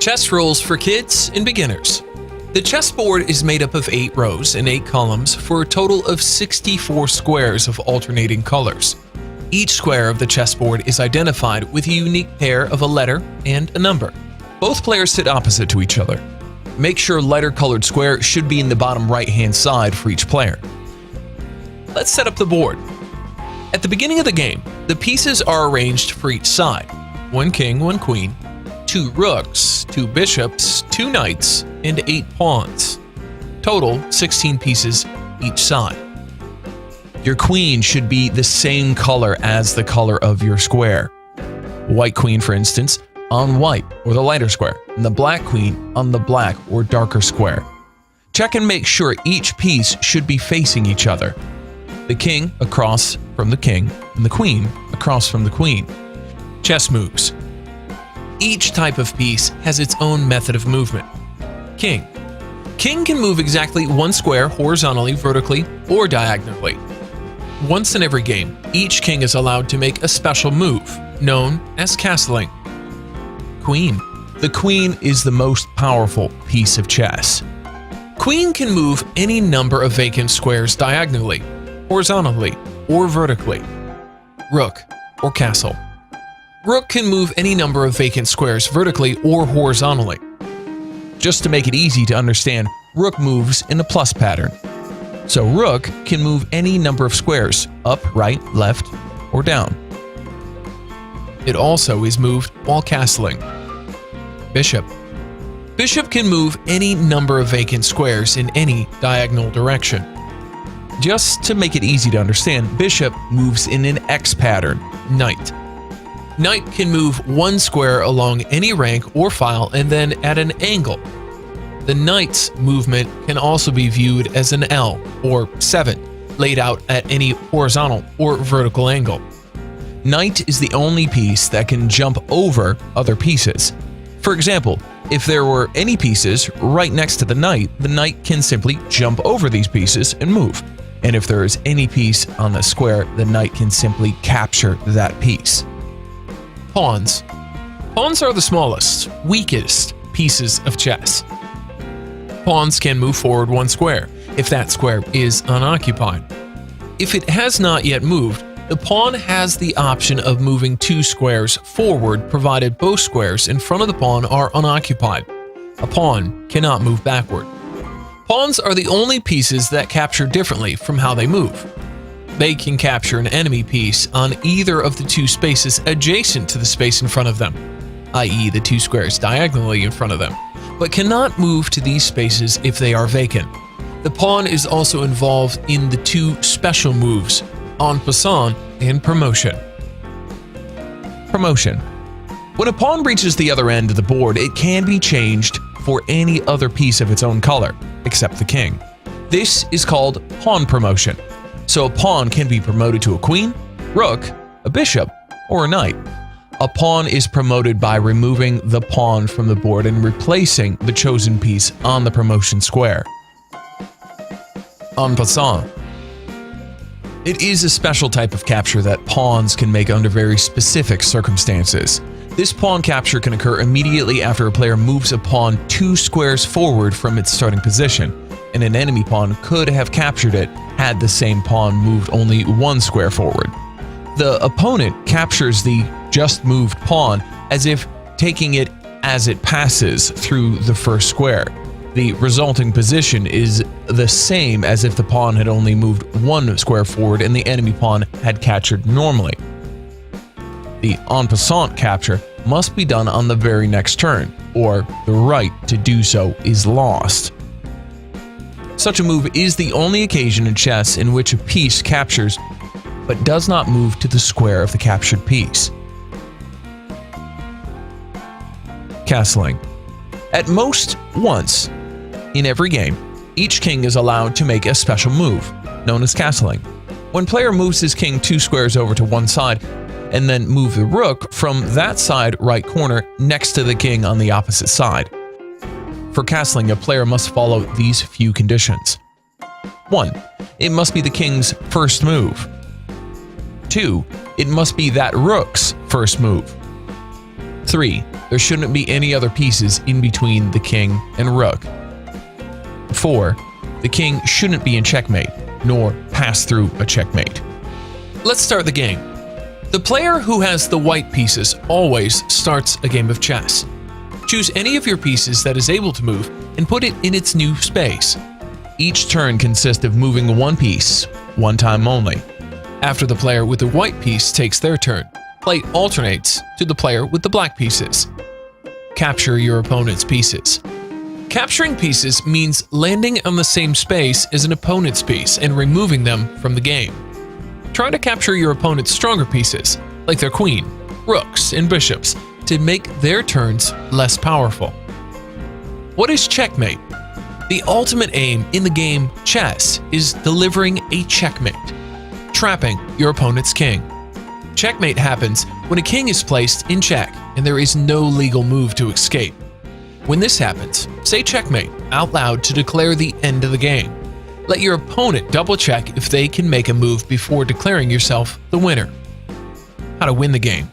Chess rules for kids and beginners. The chessboard is made up of 8 rows and 8 columns for a total of 64 squares of alternating colors. Each square of the chessboard is identified with a unique pair of a letter and a number. Both players sit opposite to each other. Make sure lighter-colored square should be in the bottom right-hand side for each player. Let's set up the board. At the beginning of the game, the pieces are arranged for each side. 1 king, 1 queen, 2 rooks, 2 bishops, 2 knights, and 8 pawns. Total 16 pieces each side. Your queen should be the same color as the color of your square. White queen, for instance, on white or the lighter square, and the black queen on the black or darker square. Check and make sure each piece should be facing each other. The king across from the king, and the queen across from the queen. Chess moves. Each type of piece has its own method of movement. King. King can move exactly 1 square horizontally, vertically, or diagonally. Once in every game, each king is allowed to make a special move, known as castling. Queen. The queen is the most powerful piece of chess. Queen can move any number of vacant squares diagonally, horizontally, or vertically. Rook, or castle. Rook can move any number of vacant squares vertically or horizontally. Just to make it easy to understand, rook moves in a plus pattern. So rook can move any number of squares, up, right, left, or down. It also is moved while castling. Bishop. Bishop can move any number of vacant squares in any diagonal direction. Just to make it easy to understand, bishop moves in an X pattern. Knight. Knight can move 1 square along any rank or file and then at an angle. The knight's movement can also be viewed as an L, or 7, laid out at any horizontal or vertical angle. Knight is the only piece that can jump over other pieces. For example, if there were any pieces right next to the knight can simply jump over these pieces and move. And if there is any piece on the square, the knight can simply capture that piece. Pawns. Pawns are the smallest, weakest pieces of chess. Pawns can move forward 1 square, if that square is unoccupied. If it has not yet moved, the pawn has the option of moving 2 squares forward provided both squares in front of the pawn are unoccupied. A pawn cannot move backward. Pawns are the only pieces that capture differently from how they move. They can capture an enemy piece on either of the 2 spaces adjacent to the space in front of them, i.e. the 2 squares diagonally in front of them, but cannot move to these spaces if they are vacant. The pawn is also involved in the 2 special moves, en passant and promotion. Promotion. When a pawn reaches the other end of the board, it can be changed for any other piece of its own color, except the king. This is called pawn promotion. So a pawn can be promoted to a queen, rook, a bishop, or a knight. A pawn is promoted by removing the pawn from the board and replacing the chosen piece on the promotion square. En passant. It is a special type of capture that pawns can make under very specific circumstances. This pawn capture can occur immediately after a player moves a pawn 2 squares forward from its starting position, and an enemy pawn could have captured it had the same pawn moved only 1 square forward. The opponent captures the just moved pawn as if taking it as it passes through the first square. The resulting position is the same as if the pawn had only moved 1 square forward and the enemy pawn had captured normally. The en passant capture must be done on the very next turn, or the right to do so is lost. Such a move is the only occasion in chess in which a piece captures but does not move to the square of the captured piece. Castling. At most once in every game, each king is allowed to make a special move, known as castling. When player moves his king 2 squares over to one side and then move the rook from that side right corner next to the king on the opposite side. For castling, a player must follow these few conditions. 1. It must be the king's first move. 2. It must be that rook's first move. 3. There shouldn't be any other pieces in between the king and rook. 4. The king shouldn't be in checkmate, nor pass through a checkmate. Let's start the game. The player who has the white pieces always starts a game of chess. Choose any of your pieces that is able to move and put it in its new space. Each turn consists of moving one piece, one time only. After the player with the white piece takes their turn, play alternates to the player with the black pieces. Capture your opponent's pieces. Capturing pieces means landing on the same space as an opponent's piece and removing them from the game. Try to capture your opponent's stronger pieces, like their queen, rooks, and bishops, to make their turns less powerful. What is checkmate? The ultimate aim in the game chess is delivering a checkmate, trapping your opponent's king. Checkmate happens when a king is placed in check and there is no legal move to escape. When this happens, say checkmate out loud to declare the end of the game. Let your opponent double-check if they can make a move before declaring yourself the winner. How to win the game.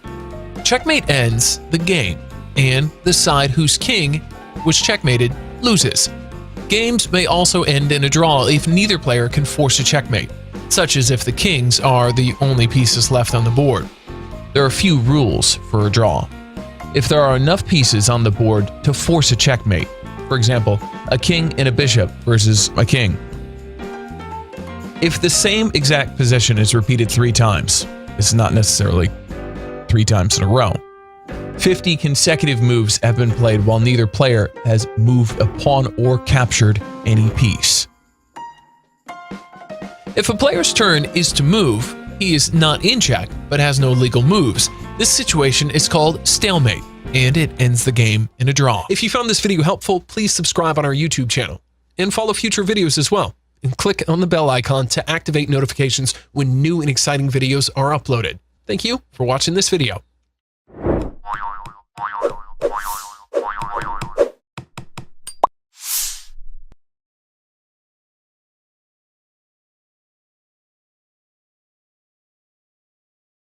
Checkmate ends the game, and the side whose king was checkmated loses. Games may also end in a draw if neither player can force a checkmate, such as if the kings are the only pieces left on the board. There are few rules for a draw. If there are enough pieces on the board to force a checkmate, for example, a king and a bishop versus a king. If the same exact position is repeated 3 times, it's not necessarily 3 times in a row. 50 consecutive moves have been played while neither player has moved a pawn or captured any piece. If a player's turn is to move, he is not in check but has no legal moves. This situation is called stalemate, and it ends the game in a draw. If you found this video helpful, please subscribe on our YouTube channel and follow future videos as well. And click on the bell icon to activate notifications when new and exciting videos are uploaded. Thank you for watching this video.